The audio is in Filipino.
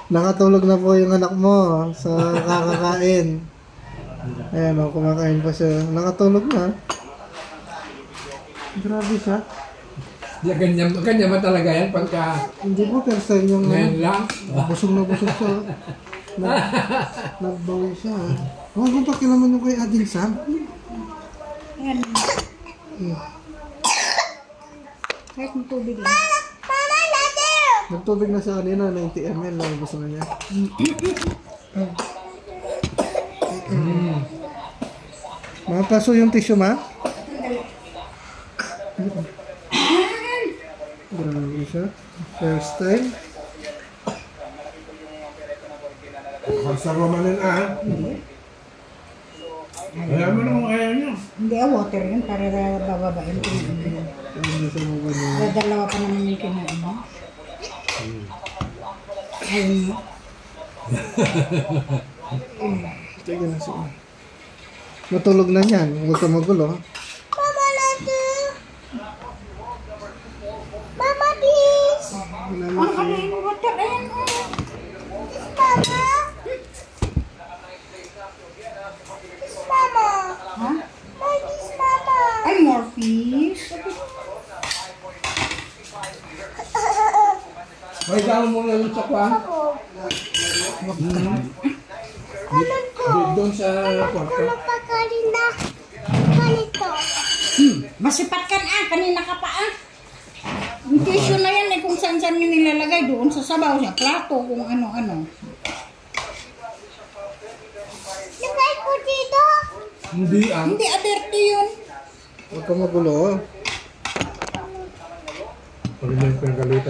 Nakatulog na po yung anak mo sa kakakain. Ayan o, kumakain pa siya. Nakatulog na. Grabe siya. Ganyan ba talaga yan pagka... Hindi po, first time yung... Ngayon lang? Busog na busog siya. Nagbawi siya. Oh, kung pakilaman yung kay Ading Sam. Ayan. Kahit ng tubig lang. Nagtubig na siya kanina, 90 ml lang gusto na niya. Makapaso yung tissue, ma? Grabe siya. First time. Sa Romanin Kaya mo naman kaya niya. Hindi, water yun para bababain ko yun. Dalawa pa naman yung kinain mo. Ayun mo. Sige na siya. Natulog na yan. Huwag ka magulo. Mama, Lati. Mama, please. Ano ka na yung water? Ayan mo. Mama. Mama. Ha? Please, Mama. Ay, more fish. May damo mo na sa kwan. Doon sa kwarto. Napakain na. Ganito. Masipat ka na. Kanina ka pa ah. Yung tissue na yan kung saan-saan yung nilalagay doon sa sabaw siya. Plato kung ano-ano. Lagay ko dito. Hindi Hindi, aderte yun. Huwag ka magulo. Pag may pinagalitan.